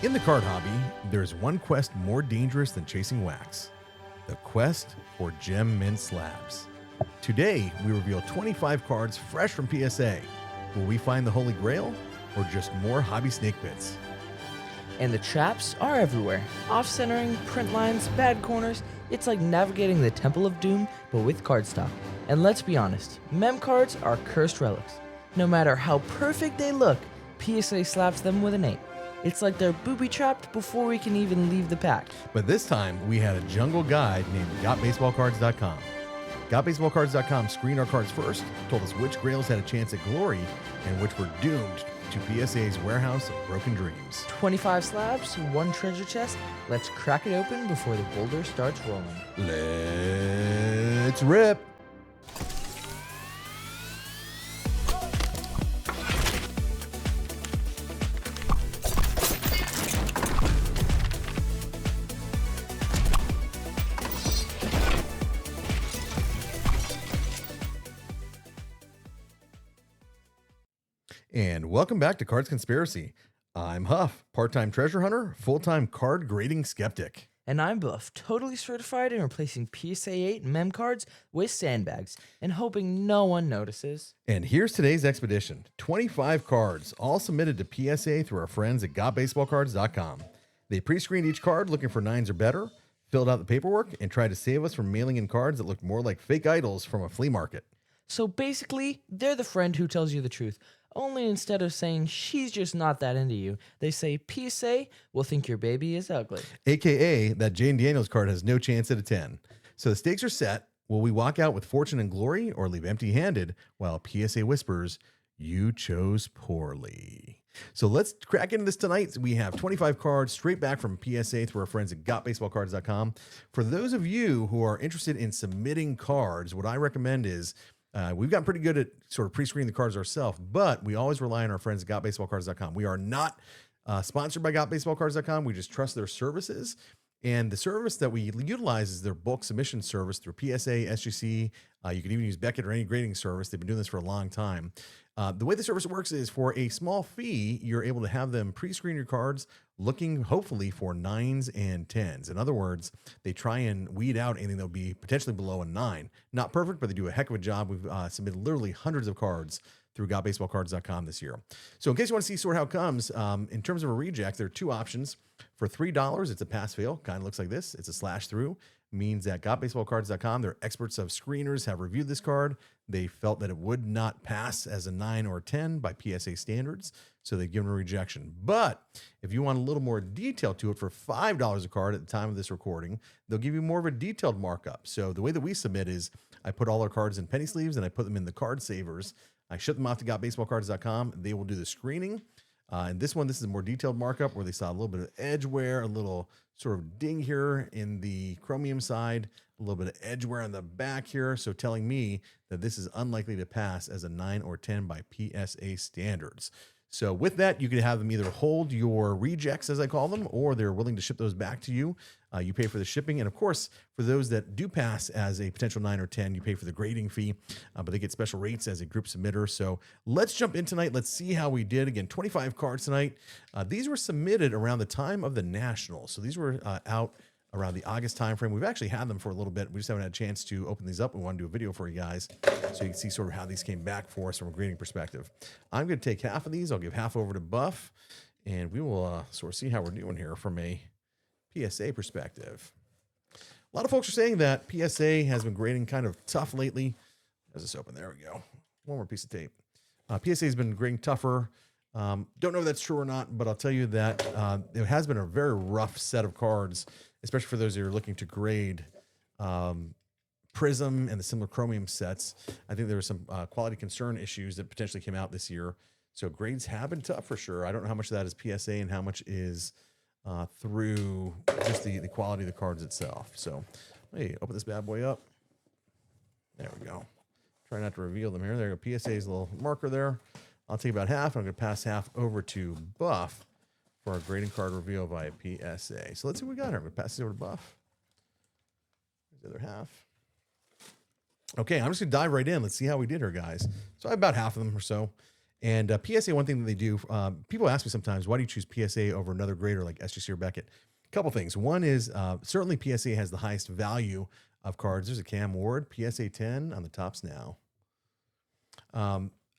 In the card hobby, there's one quest more dangerous than chasing wax: the quest for gem mint slabs. Today, we reveal 25 cards fresh from PSA. Will we find the Holy Grail or just more hobby snake bits? And the traps are everywhere. Off-centering, print lines, bad corners. It's like navigating the Temple of Doom, but with cardstock. And let's be honest, mem cards are cursed relics. No matter how perfect they look, PSA slaps them with an 8. It's like they're booby-trapped before we can even leave the pack. But this time, we had a jungle guide named GotBaseballCards.com. GotBaseballCards.com screened our cards first, told us which grails had a chance at glory, and which were doomed to PSA's warehouse of broken dreams. 25 slabs, 1 treasure chest. Let's crack it open before the boulder starts rolling. Let's rip! And welcome back to Cards Conspiracy. I'm Huff, part-time treasure hunter, full-time card grading skeptic. And I'm Buff, totally certified in replacing PSA 8 mem cards with sandbags and hoping no one notices. And here's today's expedition: 25 cards, all submitted to PSA through our friends at GotBaseballCards.com. They pre-screened each card looking for 9s or better, filled out the paperwork, and tried to save us from mailing in cards that looked more like fake idols from a flea market. So basically, they're the friend who tells you the truth. Only instead of saying she's just not that into you, they say PSA will think your baby is ugly. AKA that Jane Daniels card has no chance at a 10. So the stakes are set. Will we walk out with fortune and glory or leave empty-handed while PSA whispers, "You chose poorly"? So let's crack into this tonight. We have 25 cards straight back from PSA through our friends at GotBaseballCards.com. For those of you who are interested in submitting cards, what I recommend is we've gotten pretty good at sort of pre-screening the cards ourselves, but we always rely on our friends at GotBaseballCards.com. We are not sponsored by GotBaseballCards.com. We just trust their services. And the service that we utilize is their bulk submission service through PSA, SGC. You can even use Beckett or any grading service. They've been doing this for a long time. The way the service works is for a small fee, you're able to have them pre-screen your cards looking hopefully for 9s and 10s. In other words, they try and weed out anything that would be potentially below a 9. Not perfect, but they do a heck of a job. We've submitted literally hundreds of cards through GotBaseballCards.com this year. So in case you want to see sort of how it comes, in terms of a reject, there are 2 options. For $3, it's a pass-fail. Kind of looks like this. It's a slash through. Means that GotBaseballCards.com, their experts of screeners, have reviewed this card. They felt that it would not pass as a 9 or 10 by PSA standards, so they've given a rejection. But if you want a little more detail to it, for $5 a card at the time of this recording, they'll give you more of a detailed markup. So the way that we submit is I put all our cards in penny sleeves and I put them in the card savers. I ship them off to GotBaseballCards.com. They will do the screening. And this is a more detailed markup where they saw a little bit of edge wear, a little sort of ding here in the chromium side, a little bit of edge wear on the back here. So telling me that this is unlikely to pass as a 9 or 10 by PSA standards. So with that, you can have them either hold your rejects, as I call them, or they're willing to ship those back to you. You pay for the shipping. And of course, for those that do pass as a potential 9 or 10, you pay for the grading fee, but they get special rates as a group submitter. So let's jump in tonight. Let's see how we did. Again, 25 cards tonight. These were submitted around the time of the Nationals. So these were out around the August timeframe. We've actually had them for a little bit. We just haven't had a chance to open these up. We want to do a video for you guys so you can see sort of how these came back for us from a grading perspective. I'm going to take half of these. I'll give half over to Buff, and we will sort of see how we're doing here from a PSA perspective. A lot of folks are saying that PSA has been grading kind of tough lately. How's this open? There we go. One more piece of tape. PSA has been grading tougher. Don't know if that's true or not, but I'll tell you that it has been a very rough set of cards, especially for those that are looking to grade Prism and the similar chromium sets. I think there were some quality concern issues that potentially came out this year. So grades have been tough for sure. I don't know how much of that is PSA and how much is through just the quality of the cards itself. So, hey, open this bad boy up. There we go. Try not to reveal them here. There you go. PSA's little marker there. I'll take about half. I'm going to pass half over to Buff for our grading card reveal via PSA. So let's see what we got here. I'm going to pass this over to Buff. Here's the other half. Okay, I'm just going to dive right in. Let's see how we did here, guys. So I have about half of them or so. And PSA, one thing that they do, people ask me sometimes, why do you choose PSA over another grader like SGC or Beckett? A couple things. One is certainly PSA has the highest value of cards. There's a Cam Ward, PSA 10 on the tops now.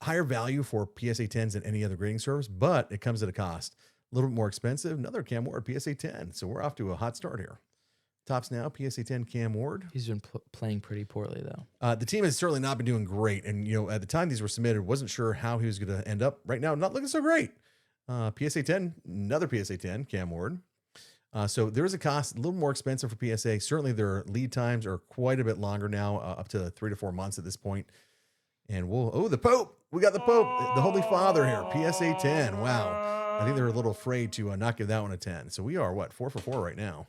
Higher value for PSA 10s than any other grading service, but it comes at a cost. A little bit more expensive. Another Cam Ward, PSA 10. So we're off to a hot start here. Tops now, PSA 10 Cam Ward. He's been playing pretty poorly, though. The team has certainly not been doing great. And, at the time these were submitted, wasn't sure how he was going to end up. Right now, not looking so great. PSA 10, another PSA 10, Cam Ward. So there is a cost, a little more expensive for PSA. Certainly their lead times are quite a bit longer now, up to 3 to 4 months at this point. And the Pope. We got the Pope, the Holy Father here, PSA 10. Wow. I think they're a little afraid to not give that one a 10. So we are, 4 for 4 right now.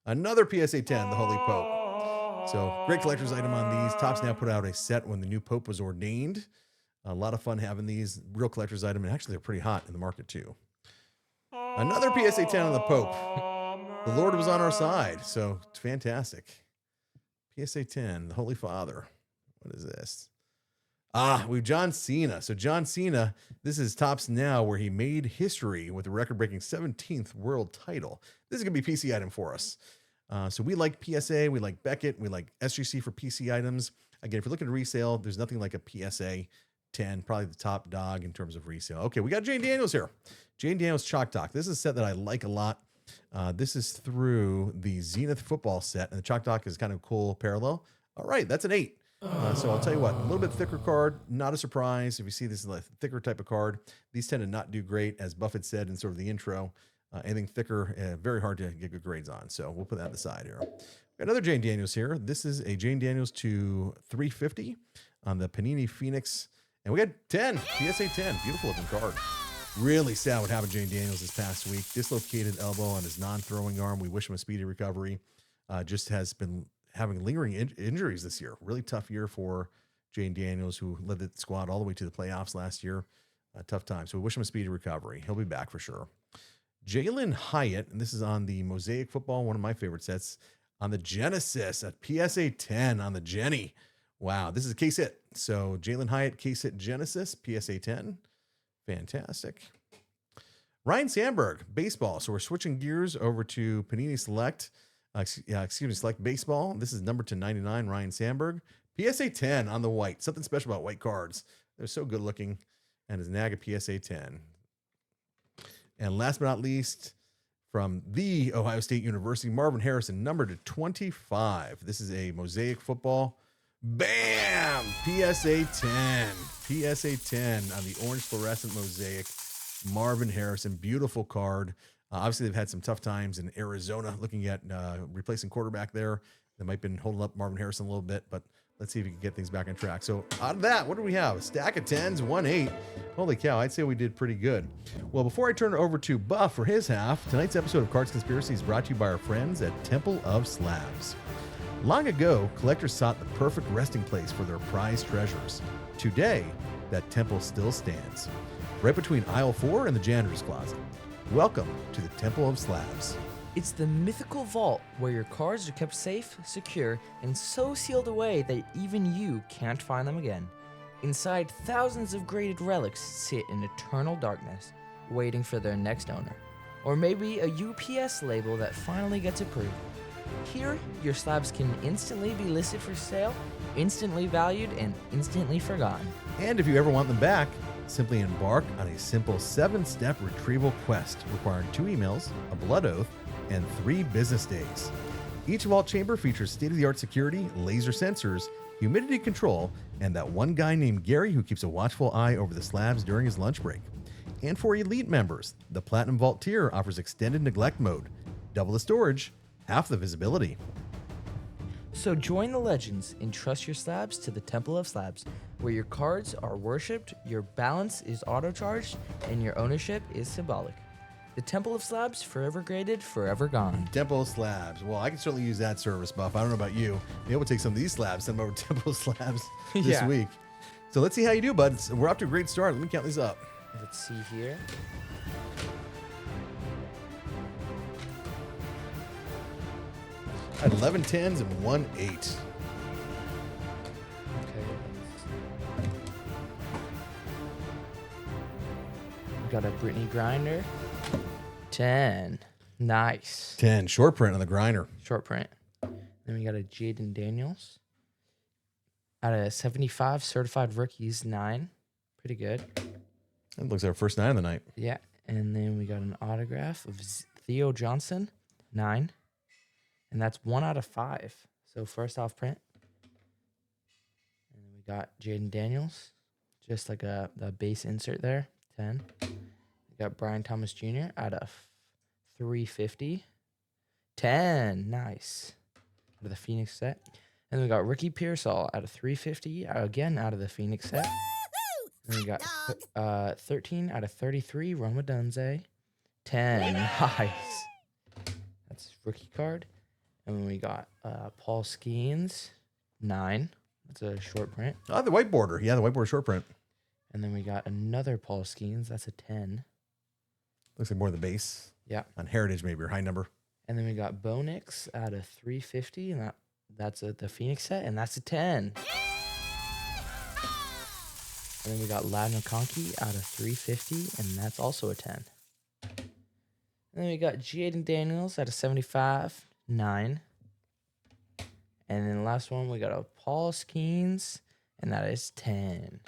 Another PSA 10, the Holy Pope. So great collector's item on these. Topps now put out a set when the new Pope was ordained. A lot of fun having these. Real collector's item. And actually, they're pretty hot in the market, too. Another PSA 10 on the Pope. The Lord was on our side. So it's fantastic. PSA 10, the Holy Father. What is this? We've John Cena. So John Cena, this is Topps now where he made history with a record-breaking 17th world title. This is going to be a PC item for us. So we like PSA, we like Beckett, we like SGC for PC items. Again, if you're looking to resale, there's nothing like a PSA 10, probably the top dog in terms of resale. Okay, we got Jane Daniels here. Jane Daniels Chalk Talk. This is a set that I like a lot. This is through the Zenith football set, and the Chalk Talk is kind of cool parallel. All right, that's an 8. So I'll tell you what, a little bit thicker card, not a surprise. If you see this is a thicker type of card, these tend to not do great, as Buffett said in sort of the intro. Anything thicker, very hard to get good grades on. So we'll put that aside here. Another Jane Daniels here. This is a Jane Daniels to 350 on the Panini Phoenix. And we got 10, PSA 10, beautiful looking card. Really sad what happened to Jane Daniels this past week. Dislocated elbow on his non-throwing arm. We wish him a speedy recovery. Just has been having lingering injuries this year. Really tough year for Jane Daniels, who led the squad all the way to the playoffs last year. Tough time. So we wish him a speedy recovery. He'll be back for sure. Jalen Hyatt, and this is on the Mosaic Football, one of my favorite sets, on the Genesis at PSA 10 on the Jenny. Wow, this is a case hit. So Jalen Hyatt, case hit Genesis, PSA 10. Fantastic. Ryan Sandberg, baseball. So we're switching gears over to Panini Select. Select Baseball. This is number 299, Ryan Sandberg. PSA 10 on the white. Something special about white cards. They're so good looking. And his Naga PSA 10. And last but not least, from the Ohio State University, Marvin Harrison, number 25. This is a Mosaic Football. Bam! PSA 10. PSA 10 on the orange fluorescent Mosaic. Marvin Harrison, beautiful card. Obviously, they've had some tough times in Arizona looking at replacing quarterback there. That might have been holding up Marvin Harrison a little bit, but let's see if we can get things back on track. So out of that, what do we have? A stack of 10s, 1-8. Holy cow, I'd say we did pretty good. Well, before I turn it over to Buff for his half, tonight's episode of Cards Conspiracy is brought to you by our friends at Temple of Slabs. Long ago, collectors sought the perfect resting place for their prized treasures. Today, that temple still stands, right between aisle 4 and the janitor's closet. Welcome to the Temple of Slabs. It's the mythical vault where your cards are kept safe, secure, and so sealed away that even you can't find them again. Inside, thousands of graded relics sit in eternal darkness, waiting for their next owner. Or maybe a UPS label that finally gets approved. Here, your slabs can instantly be listed for sale, instantly valued, and instantly forgotten. And if you ever want them back, simply embark on a simple 7-step retrieval quest requiring 2 emails, a blood oath, and 3 business days. Each vault chamber features state-of-the-art security, laser sensors, humidity control, and that one guy named Gary who keeps a watchful eye over the slabs during his lunch break. And for elite members, the Platinum Vault tier offers extended neglect mode, double the storage, half the visibility. So join the legends and trust your slabs to the Temple of Slabs, where your cards are worshipped, your balance is auto-charged, and your ownership is symbolic. The Temple of Slabs, forever graded, forever gone. Temple Slabs. Well, I can certainly use that service, Buff. I don't know about you. Maybe we'll take some of these slabs, send them over to Temple Slabs this Yeah. week. So let's see how you do, bud. We're off to a great start. Let me count these up. Let's see here. I had 11 10s and 1 8. Okay. got a Brittany Grinder. 10. Nice. 10. Short print on the grinder. Short print. Then we got a Jaden Daniels. Out of 75 certified rookies, 9. Pretty good. That looks like our first 9 of the night. Yeah. And then we got an autograph of Theo Johnson, 9. And that's 1 out of 5. So first off print. And then we got Jaden Daniels. Just like the base insert there, 10. We got Brian Thomas Jr. out of 350. 10. Nice. Out of the Phoenix set. And then we got Ricky Pearsall out of 350. Again, out of the Phoenix set. And we got 13 out of 33, Roma Dunze. 10. Nice. That's rookie card. And then we got Paul Skeens. 9. That's a short print. Oh, the white border. Yeah, the white border short print. And then we got another Paul Skeens. That's a 10. Looks like more of the base. Yeah. On Heritage, maybe, or high number. And then we got Bo Nix out of 350. And that's the Phoenix set. And that's a 10. And then we got Lad McConkey out of 350. And that's also a 10. And then we got Jaden Daniels out of 75. 9. And then the last one, we got a Paul Skeens. And that is 10.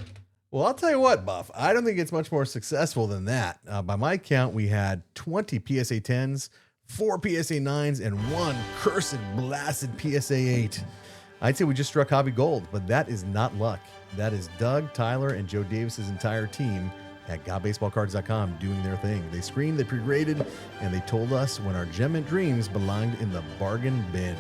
Well, I'll tell you what, Buff. I don't think it's much more successful than that. By my count, we had 20 PSA 10s, 4 PSA 9s, and 1 cursed, blasted PSA 8. I'd say we just struck hobby gold, but that is not luck. That is Doug, Tyler, and Joe Davis's entire team at GotBaseballCards.com doing their thing. They screened, they pre-graded, and they told us when our gem mint dreams belonged in the bargain bin.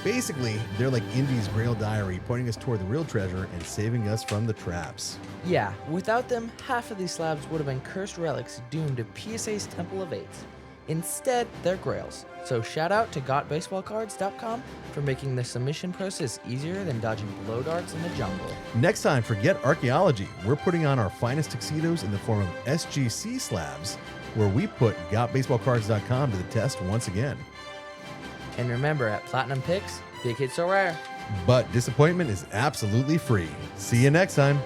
Basically, they're like Indy's Grail Diary, pointing us toward the real treasure and saving us from the traps. Yeah, without them, half of these slabs would have been cursed relics doomed to PSA's Temple of Eights. Instead, they're grails. So shout out to GotBaseballCards.com for making the submission process easier than dodging blow darts in the jungle. Next time, forget archaeology. We're putting on our finest tuxedos in the form of SGC slabs, where we put GotBaseballCards.com to the test once again. And remember, at Platinum Picks, big hits are rare. But disappointment is absolutely free. See you next time.